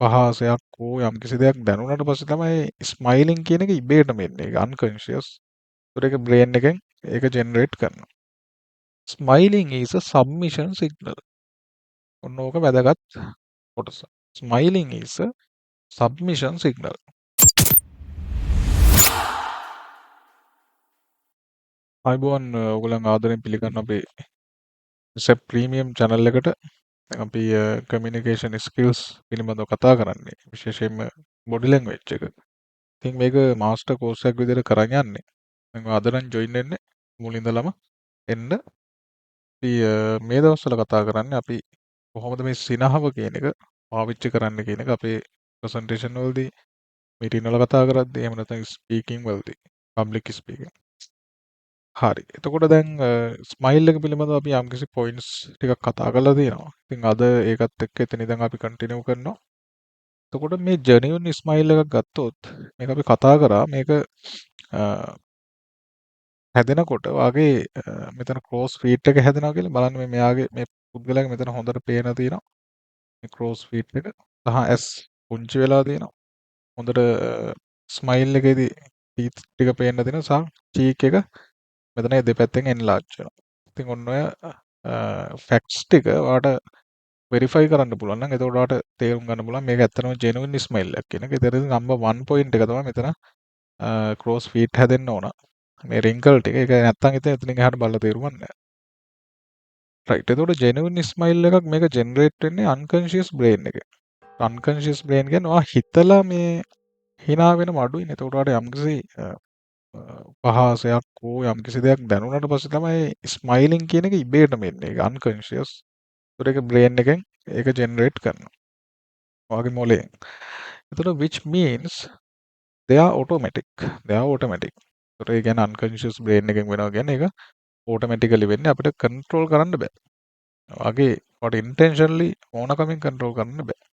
පහසයක් හෝ යම්කිසි දෙයක් දැනුණාට පස්සේ තමයි ස්මයිලින් කියන එක ඉබේටම එන්නේ. ඒක අන්කන්ෂියස්. ඒතර ඒක බ්‍රේන් එකෙන් ඒක ජෙනරේට් කරනවා. ස්මයිලින් is a submission signal. ඔන්න ඕක වැදගත් කොටස. ස්මයිලින් is a submission signal. අයිබෝන් ඔයගොල්ලන් ආදරෙන් පිළිගන්න අපේ සෙප් ප්‍රීමියම් channel එකට. අපි කමියුනිකේෂන් ස්කිල්ස් පිළිබඳව කතා කරන්නේ. විශේෂයෙන්ම බොඩි ලැන්ග්වේජ් එක. ඉතින් මේක මාස්ටර් කෝස් එකක් විදිහට කරන් යන්නේ. මම අද නම් ජොයින් වෙන්නේ මුලින් ඉඳලම එන්න. අපි මේ දවස්වල කතා කරන්නේ අපි කොහොමද මේ සිනහව කියන එක පාවිච්චි කරන්න කියන එක අපේ ප්‍රසන්ටේෂන් වලදී මීටින් වල කතා කරද්දී එහෙම නැත්නම් ස්පීකින් වලදී පබ්ලික් ස්පීකින්. හරි. එතකොට දැන් ස්මයිල් එක පිළිබඳව අපි යම්කිසි පොයින්ට්ස් ටිකක් කතා කරලා තියෙනවා. ඉතින් අද ඒකත් එක්ක එතන ඉඳන් අපි කන්ටිනියු කරනවා. එතකොට මේ ජෙනියුන් ස්මයිල් එකක් ගත්තොත් මේක අපි කතා කරා මේක හැදෙනකොට වාගේ මෙතන ක්‍රෝස් ෆීට් එක හැදෙනවා කියලා බලන්න මෙයාගේ මේ පුද්ගලයාගේ මෙතන හොඳට පේන තියෙනවා. මේ ක්‍රෝස් ෆීට් එක සහ ඇස් පුංචි වෙලා තියෙනවා. හොඳට ස්මයිල් එකේදී ටීත් ටික පේන්න තියෙනවා සහ චීක් එක මෙතන දෙපැත්තෙන් එන්ලාර්ජ් වෙනවා. ඉතින් ඔන්න ඔය ෆැක්ට්ස් ටික ඔයාලට වෙරිෆයි කරන්න පුළුවන් නම් එතකොට ඔයාලට තේරුම් ගන්න පුළුවන් මේක ඇත්තටම ජෙනුයින් ස්මයිල් එකක් කියන එක. ඒතරදී නම්බර් 1 පොයින්ට් එක තමයි මෙතන ක්‍රෝස් ෆීට් හැදෙන්න ඕන. මේ රින්කල් ටික ඒක නැත්තම් ඉතින් එතනින් එහාට බලලා තේරුමක් නැහැ. රයිට්. එතකොට ජෙනුයින් ස්මයිල් එකක් මේක ජෙනරේට් වෙන්නේ අන්කන්ෂියස් බ්‍රේන් එකෙන්. අන්කන්ෂියස් බ්‍රේන් කියන්නේ ඔයා හිතලා මේ hina වෙනම අඩුයිනේ. එතකොට ඔයාලට යම්කිසි පහසයක් හෝ යම්කිසි දෙයක් දැනුණාට පස්සේ තමයි ස්මයිලින් කියන එක ඉබේටම එන්නේ. ඒක අන්කන්ෂියස්. ඒතර ඒක බ්‍රේන් එකෙන් ඒක ජෙනරේට් කරනවා. ඔයාගේ මොලේ. එතකොට which means they are automatic. They are automatic. ඒතර ඒ කියන්නේ අන්කන්ෂියස් බ්‍රේන් එකෙන් වෙනවා කියන්නේ ඒක automatically වෙන්නේ අපිට control කරන්න බෑ. ඔයාගේ ඔයාට intentionally ඕනකමින් control කරන්න බෑ.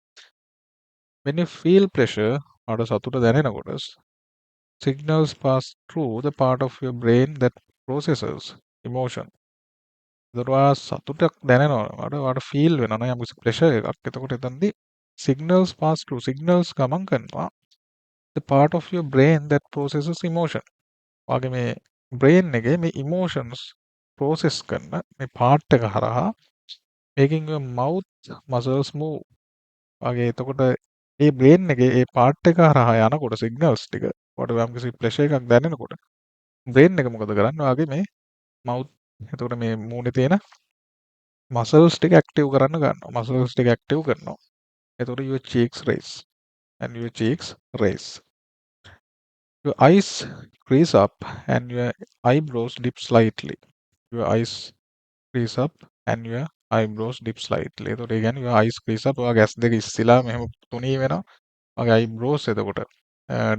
When you feel pressure ඔයාට සතුට දැනෙනකොට signals pass through the part of your brain that processes emotion. ඒතර ඔයා සතුටක් දැනෙනවා. ඔයාට feel වෙනවා නම් යම්කිසි pressure එකක්. එතකොට එතනදී signals pass through signals ගමන් කරනවා the part of your brain that processes emotion. ඔයාගේ මේ brain එකේ මේ emotions process කරන මේ part එක හරහා making your mouth muscles move. ඔයාගේ එතකොට ඒ brain එකේ ඒ part එක හරහා යනකොට signals ටික ඔයාට යම්කිසි pressure එකක් දැනෙනකොට brain එක මොකද කරන්නේ? ඔයාගේ මේ mouth එතකොට මේ මූණේ තියෙන muscles ටික active කරන්න ගන්නවා. muscles ටික active කරනවා. එතකොට your cheeks raise and your cheeks raise. Your eyes crease up and your eyebrows dip slightly. Your eyes crease up and your eyebrows dip slightly. එතකොට ඒ කියන්නේ your eyes crease up ඔයාගේ ඇස් දෙක ඉස්සිලා මෙහෙම තුනී වෙනවා. ඔයාගේ eyebrows එතකොට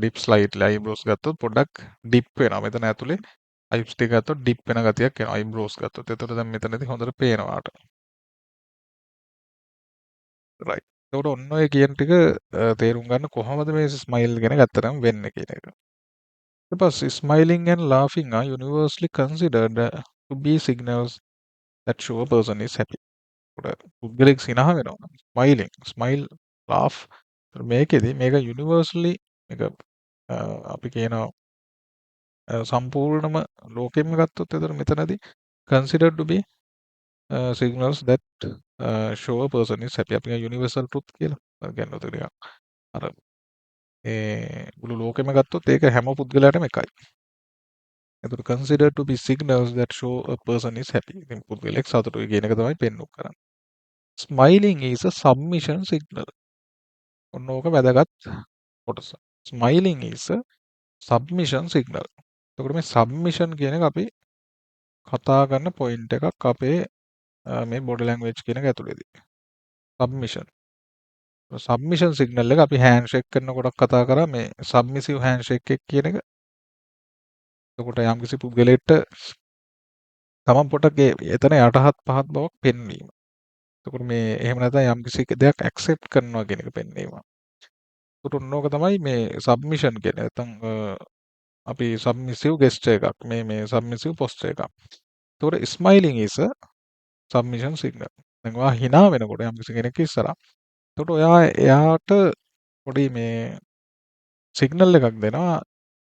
dip slightly eyebrows ගත්තොත් පොඩ්ඩක් dip වෙනවා. මෙතන ඇතුලේ eyes ටික ගත්තොත් dip වෙන ගතියක් එනවා eyebrows ගත්තොත්. එතකොට දැන් මෙතනදී හොඳට පේනවා ඔයාට. right. එතකොට ඔන්න ඔය කියන ටික තේරුම් ගන්න කොහොමද මේ ස්මයිල් ගැන ගත්තනම් වෙන්නේ කියන එක. ඊට පස්සේ smiling and laughing are universally considered to be signals that show a person is happy. පුද්ගලෙක් සිනහ වෙනවා. smile, laugh මේකෙදි මේක universally මේක අපි කියනවා සම්පූර්ණම ලෝකෙම ගත්තොත් එතන මෙතනදී considered to be signals that show a person is happy. අපි universal truth කියලා. කියන්නේ ඔතන නිකන් අර මුළු ලෝකෙම ගත්තොත් ඒක හැම පුද්ගලයාටම එකයි. එතකොට considered to be signals that show a person is happy. ඉතින් පුද්ගලෙක් සතුටුයි කියන එක තමයි පෙන්වු කරන්නේ. Smiling is a submission signal. ඔන්න ඕක වැදගත් කොටස. Smiling is a submission signal. එතකොට මේ submission කියන එක අපි කතා කරන පොයින්ට් එකක් අපේ මේ body language කියන එක ඇතුළේදී. Submission. Submission signal එක අපි handshake කරනකොට කතා කරා මේ submissive handshake එක කියන එක. එතකොට යම්කිසි පුද්ගලයෙක්ට තමන් පොඩක් එතන යටහත් පහත් බවක් පෙන්වීම. එතකොට මේ එහෙම නැත්නම් යම්කිසි දෙයක් accept කරනවා කියන එක පෙන්වීම. එතකොට ඕනෝක තමයි මේ submission කියන්නේ. නැත්නම් අපි submissive gesture එකක්. මේ submissive posture එකක්. එතකොට smiling is a submission signal. දැන් ඔයා hina වෙනකොට යම්කිසි කෙනෙක් ඉස්සරහා එතකොට ඔයා එයාට පොඩි මේ සිග්නල් එකක් දෙනවා.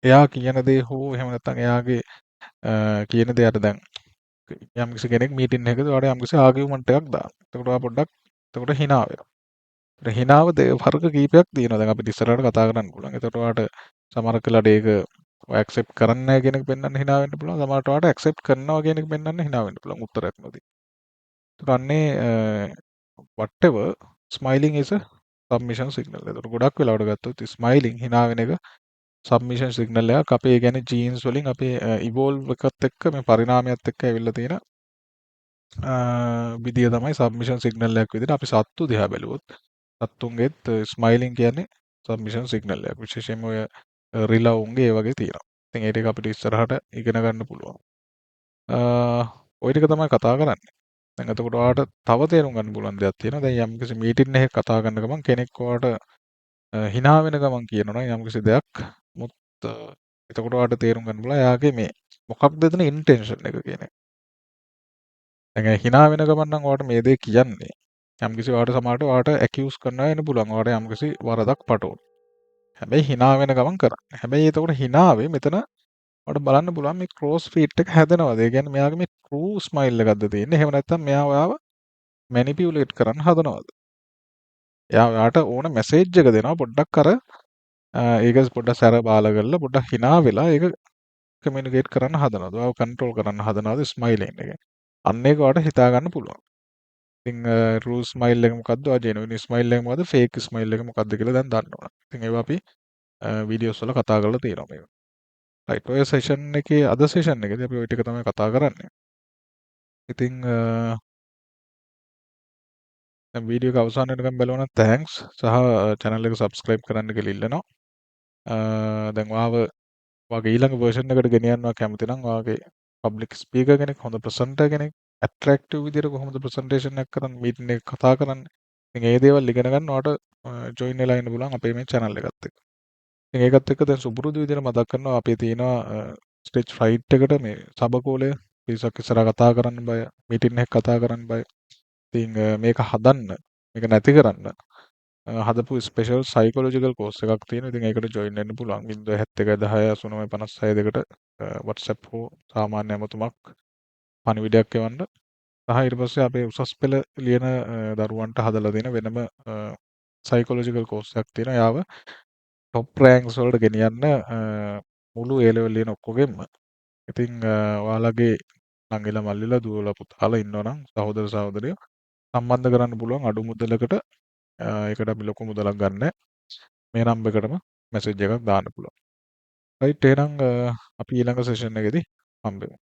එයා කියන දේ හෝ එහෙම නැත්නම් එයාගේ කියන දේ අර දැන් යම්කිසි කෙනෙක් මීටින් එකකදී ඔයාලට යම්කිසි ආගියුමන්ට් එකක් දානවා. එතකොට ඔයා පොඩ්ඩක් එතකොට hina වෙනවා. ඒතර hinaව වර්ග කීපයක් තියෙනවා. දැන් අපිට ඉස්සරහට කතා කරන්න පුළුවන්. එතකොට ඔයාලට සමහරක් වෙලාවට ඒක ඔයා ඇක්සෙප්ට් කරන්නේ නැහැ කියන එක පෙන්වන්න hina වෙන්න පුළුවන්. සමහරට ඔයාලට ඇක්සෙප්ට් කරනවා කියන එක පෙන්වන්න hina වෙන්න පුළුවන් උත්තරයක් නොදී. ඒතර අන්නේ whatever smiling is a submission signal. ඒතර ගොඩක් වෙලාවට ගත්තොත් smiling hina වෙන එක සබ්මිෂන් සිග්නල් එකක්. අපේ ඒ කියන්නේ ජීන්ස් වලින් අපේ ඉවෝල්ව් එකත් එක්ක මේ පරිණාමයත් එක්ක ඇවිල්ලා තියෙන විදිය තමයි සබ්මිෂන් සිග්නල් එකක් විදිහට අපි සත්තු දිහා බැලුවොත් සත්තුන්ගේත් ස්මයිලින් කියන්නේ සබ්මිෂන් සිග්නල් එකක්. විශේෂයෙන්ම ඔය රිලවුන්ගේ ඒ වගේ තියෙනවා. ඉතින් ඒ ටික අපිට ඉස්සරහට ඉගෙන ගන්න පුළුවන්. ඔය ටික තමයි කතා කරන්නේ. දැන් එතකොට ඔයාලට තව තේරුම් ගන්න පුළුවන් දෙයක් තියෙනවා. දැන් යම්කිසි මීටින් එකක කතා කරන ගමන් කෙනෙක් ඔයාලට hina වෙන ගමන් කියනවා නම් යම්කිසි දෙයක් මුත් එතකොට ඔයාලට තේරුම් ගන්න පුළුවන් එයාගේ මේ මොකක්ද එතන ඉන්ටෙන්ෂන් එක කියන එක. දැන් hina වෙන ගමන් නම් ඔයාලට මේ දේ කියන්නේ යම්කිසි ඔයාලට සමහරට ඔයාලට ඇකියුස් කරනවා වෙන්න පුළුවන්. ඔයාලට යම්කිසි වරදක් පටවන. හැබැයි hina වෙන ගමන් කරන්නේ. හැබැයි එතකොට hinaවේ මෙතන ඔයාලට බලන්න පුළුවන් මේ ක්‍රෝස් ෆීට් එක හැදෙනවද? ඒ කියන්නේ මෙයාගේ මේ ට්‍රූ ස්මයිල් එකක්ද තියෙන්නේ? එහෙම නැත්නම් මෙයා ඔයාව මැනිපියුලේට් කරන්න හදනවද? එයා ඔයාලට ඕන මැසේජ් එක දෙනවා පොඩ්ඩක් අර ඒක පොඩ්ඩක් සැර බාල කරලා පොඩ්ඩක් hina වෙලා ඒක කමියුනිකේට් කරන්න හදනවද? ඔයාව කන්ට්‍රෝල් කරන්න හදනවද ස්මයිලින් එකෙන්? අන්න ඒක ඔයාලට හිතා ගන්න පුළුවන්. ඉතින් ට්‍රූ ස්මයිල් එක මොකද්ද? ඔයා ජෙනුයින් ස්මයිල් එක මොකද්ද? ෆේක් ස්මයිල් එක මොකද්ද කියලා දැන් දන්නවා. ඉතින් ඒවා අපි වීඩියෝස් වල කතා කරලා තියෙනවා මේවා. රයිට් ඔය සෙෂන් එකේ අද සෙෂන් එකේදී අපි ওই ටික තමයි කතා කරන්නේ. ඉතින් දැන් වීඩියෝ එක අවසන් වෙනකම් බලනවා නම් තෑන්ක්ස් සහ channel එක subscribe කරන්න කියලා ඉල්ලනවා. දැන් ඔයාව ඔයාගේ ඊළඟ version එකට ගෙනියන්නවා කැමති නම් ඔයාගේ public speaker කෙනෙක්, හොඳ presenter කෙනෙක්, attractive විදිහට කොහොමද presentation එකක් කරන්නේ, meeting එක කතා කරන්නේ. ඉතින් ඒ දේවල් ඉගෙන ගන්න ඔයාලට join වෙලා ඉන්න පුළුවන් අපේ මේ channel එකත් එක්ක. ඉතින් ඒකත් එක්ක දැන් සුපුරුදු විදිහට මතක් කරනවා අපේ තියෙනවා stage fright එකට මේ සබකෝලය පිරිසක් ඉස්සරහා කතා කරන්න බය, meeting එකක් කතා කරන්න බය. ඉතින් මේක හදන්න, මේක නැති කරන්න හදපු ස්පෙෂල් සයිකොලොජිකල් කෝස් එකක් තියෙනවා. ඉතින් ඒකට ජොයින් වෙන්න පුළුවන්. 071 10 89 56 2කට WhatsApp හෝ සාමාන්‍ය ඇමතුමක් පණිවිඩයක් එවන්න. සහ ඊට පස්සේ අපේ උසස් පෙළ ලියන දරුවන්ට හදලා දෙන වෙනම සයිකොලොජිකල් කෝස් එකක් තියෙනවා. යාව টොප් රෑන්ක්ස් වලට ගෙනියන්න මුළු A level ලියන ඔක්කොගෙම. ඉතින් ඔයාලගේ ළඟිලා මල්ලිලා දුවලා පුතාලා ඉන්නවනම් සහෝදර සහෝදරියෝ සම්බන්ධ කරන්න පුළුවන් අඩු මුදලකට. ඒකට අපි ලොකු මුදලක් ගන්න. මේ නම්බර් එකටම මැසේජ් එකක් දාන්න පුළුවන්. රයිට් එහෙනම් අපි ඊළඟ සෙෂන් එකේදී හම්බෙමු.